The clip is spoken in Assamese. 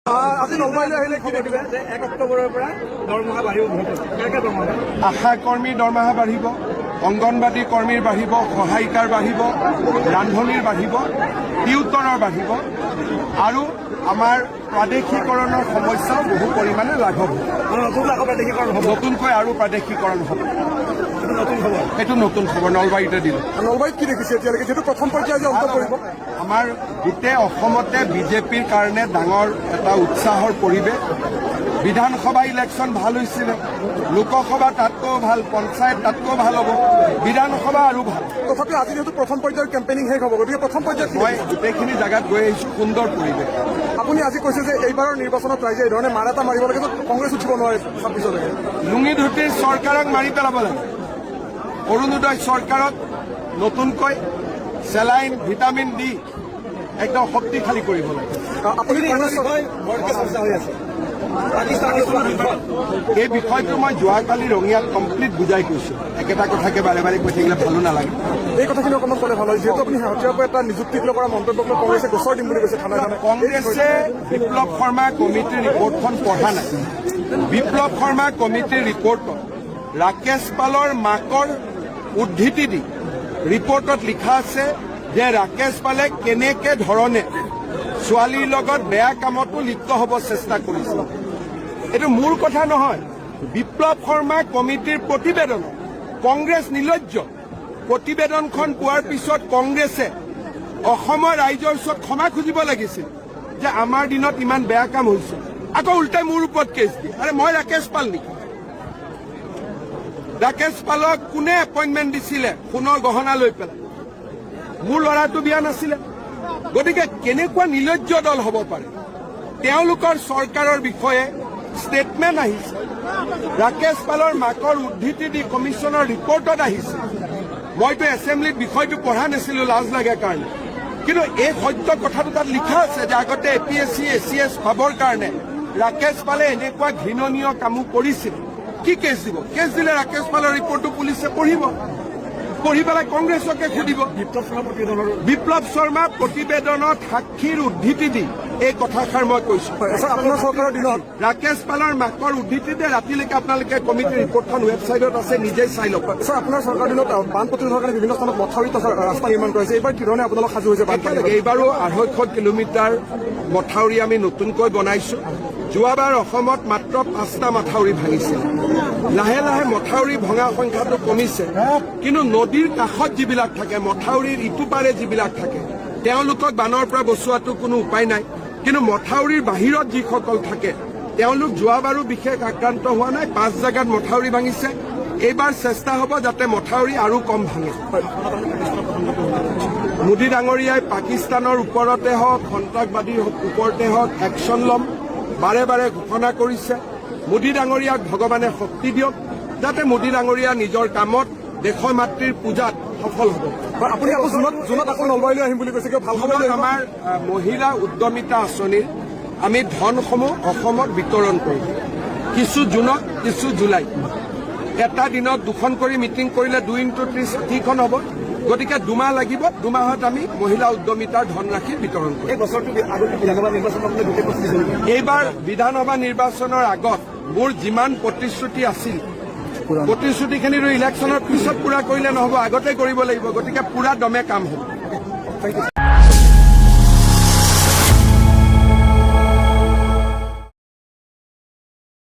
আজি নলবাৰীলৈ আহিলে কি দেখিলে যে 1 অক্টোবৰৰ পৰা দৰমহা বাঢ়িব কেনেকৈ দৰমহা আশা কৰ্মীৰ দৰমহা বাঢ়িব, অংগনবাদী কৰ্মীৰ বাঢ়িব, সহায়িকাৰ বাঢ়িব, ৰান্ধনীৰ বাঢ়িব, টিউটৰৰ বাঢ়িব আৰু আমাৰ প্ৰাদেশিকৰণৰ সমস্যাও বহু পৰিমাণে লাঘৱ হ'ব। নতুনকৈ আৰু প্ৰাদেশিকৰণ হ'ব। সেইটো নতুন খবৰ নলবাৰীতে দিলোঁ। নলবাৰীত কি দেখিছে এতিয়ালৈকে যিহেতু প্ৰথম পৰ্যায়ত যে অন্ত পৰিব? আমাৰ গোটেই অসমতে বিজেপিৰ কাৰণে ডাঙৰ এটা উৎসাহৰ পৰিৱেশ। বিধানসভা ইলেকশ্যন ভাল হৈছিলে, লোকসভা তাতকৈও ভাল, পঞ্চায়ত তাতকৈও ভাল হ'ব, বিধানসভা আৰু ভাল। তথাপিও আজি যিহেতু প্ৰথম পৰ্যায়ৰ কেম্পেইনিং শেষ হ'ব, গতিকে প্ৰথম পৰ্যায়ত মই গোটেইখিনি জেগাত গৈ আহিছোঁ, সুন্দৰ পৰিৱেশ। আপুনি আজি কৈছে যে এইবাৰৰ নিৰ্বাচনত ৰাইজে এই ধৰণে মাৰ এটা মাৰিব লাগে, কংগ্ৰেছ উঠিব নোৱাৰে 26লৈকে। লুঙি ধুতিৰ চৰকাৰক মাৰি পেলাব লাগে। অৰুণোদয় চৰকাৰক নতুনকৈ চেলাইন, ভিটামিন দি একদম শক্তিশালী কৰিব লাগে। আপুনি এই বিষয়টো মই যোৱাকালি ৰঙিয়াত কমপ্লিট বুজাই কৈছোঁ। একেটা কথাকে বাৰে বাৰে কৈ থাকিলে ভালো নালাগে। এই কথাখিনি অকণমান ক'লে ভাল হয়, যিহেতু আপুনি শেহতীয়াকৈ এটা নিযুক্তিক লৈ কৰা মন্তব্যক লৈ কংগ্ৰেছে গোচৰ দিম বুলি কৈছে থানাই থানাই। কংগ্ৰেছে বিপ্লৱ শৰ্মা কমিটিৰ ৰিপৰ্টখন পঢ়া নাই। বিপ্লৱ শৰ্মা কমিটিৰ ৰিপৰ্টত ৰাকেশ পালৰ মাকৰ উদ্ধৃতি দি ৰিপৰ্টত লিখা আছে যে ৰাকেশ পালে কেনেকে ধৰণে ছোৱালীৰ লগত বেয়া কামতো লিপ্ত হ'ব চেষ্টা কৰিছিল। এইটো মোৰ কথা নহয়, বিপ্লৱ শৰ্মা কমিটিৰ প্ৰতিবেদন। কংগ্ৰেছ নিৰ্লজ্জ। প্ৰতিবেদনখন পোৱাৰ পিছত কংগ্ৰেছে অসমৰ ৰাইজৰ ওচৰত ক্ষমা খুজিব লাগিছিল যে আমাৰ দিনত ইমান বেয়া কাম হৈছে। আকৌ উল্টাই মোৰ ওপৰত কেছ দিয়ে। আৰে মই ৰাকেশ পাল নেকি? ৰাকেশ পালক কোনে এপইণ্টমেণ্ট দিছিলে সোণৰ গহনা লৈ পেলাই? মোৰ ল'ৰাটো বিয়া নাছিলে। গতিকে কেনেকুৱা নিৰ্লজ্জ দল হ'ব পাৰে? তেওঁলোকৰ চৰকাৰৰ বিষয়ে ষ্টেটমেণ্ট আহিছে, ৰাকেশ পালৰ মাকৰ উদ্ধৃতি দি কমিশ্যনৰ ৰিপৰ্টত আহিছে। মইতো এছেম্বলিত বিষয়টো পঢ়া নাছিলোঁ লাজ লাগে কাৰণে, কিন্তু এই সত্য কথাটো তাত লিখা আছে যে আগতে APSC ACS পাবৰ কাৰণে ৰাকেশ পালে এনেকুৱা ঘৃণনীয় কামো কৰিছিল। কি কেছ দিব? কেছ দিলে ৰাকেশ পালৰ ৰিপৰ্টটো পুলিচে পঢ়িব, পঢ়ি পেলাই কংগ্ৰেছকে সুধিব। বিপ্লৱ শৰ্মা প্ৰতিবেদনত সাক্ষীৰ উদ্ধৃতি দি এই কথাষাৰ মই কৈছো। আপোনাৰ চৰকাৰৰ দিনত ৰাকেশ পালৰ মাকৰ উদ্ধৃতি দিয়ে ৰাতিলৈকে আপোনালোকে কমিটিৰ ৰিপৰ্টখন ৱেবছাইটত আছে, নিজেই চাই লওক। আপোনাৰ চৰকাৰৰ দিনত বান প্ৰতিৰোধৰ কাৰণে বিভিন্ন স্থানত মথাউৰি ৰাস্তা নিৰ্মাণ কৰিছে। এইবাৰ কি ধৰণে আপোনালোক সাজু হৈছে? এইবাৰো 250 কিলোমিটাৰ মথাউৰি আমি নতুনকৈ বনাইছো। যোৱাবাৰ অসমত মাত্ৰ 5টা মথাউৰি ভাঙিছিল। লাহে লাহে মথাউৰি ভঙা সংখ্যাটো কমিছে, কিন্তু নদীৰ কাষত যিবিলাক থাকে, মথাউৰিৰ ইটো পাৰে যিবিলাক থাকে, তেওঁলোকক বানৰ পৰা বচোৱাটো কোনো উপায় নাই। কিন্তু মথাউৰিৰ বাহিৰত যিসকল থাকে তেওঁলোক যোৱাবাৰো বিশেষ আক্ৰান্ত হোৱা নাই। 5 জেগাত মথাউৰি ভাঙিছে। এইবাৰ চেষ্টা হ'ব যাতে মথাউৰি আৰু কম ভাঙে। মোদী ডাঙৰীয়াই পাকিস্তানৰ ওপৰতে হওক, সন্ত্ৰাসবাদীৰ ওপৰতে হওক একশ্যন ল'ম বাৰে বাৰে ঘোষণা কৰিছে। মোদী ডাঙৰীয়াক ভগৱানে শক্তি দিয়ক যাতে মোদী ডাঙৰীয়া নিজৰ কামত দেশৰ মাতৃৰ পূজাত সফল হ'ব। আপুনি আকৌ জুনত আকৌ নলবাৰীলৈ আহিম বুলি কৈছে। ভাল খবৰ। আমাৰ মহিলা উদ্যমিতা আঁচনিৰ আমি ধনসমূহ অসমত বিতৰণ কৰিম। কিছু জুনত, কিছু জুলাইত। এটা দিনত 2খন কৰি মিটিং কৰিলে 2 × 30 60খন হ'ব। গতিকে 2 মাহ লাগিব। 2 মাহত আমি মহিলা উদ্যমিতাৰ ধনৰাশি বিতৰণ কৰিম। এইবাৰ বিধানসভা নিৰ্বাচনৰ আগত মোৰ যিমান প্ৰতিশ্ৰুতি আছিল, প্ৰতিশ্ৰুতিখিনিৰো ইলেকশ্যনৰ পিছত পুৰা কৰিলে নহ'ব, আগতে কৰিব লাগিব। গতিকে পুৰা দমে কাম হ'ব।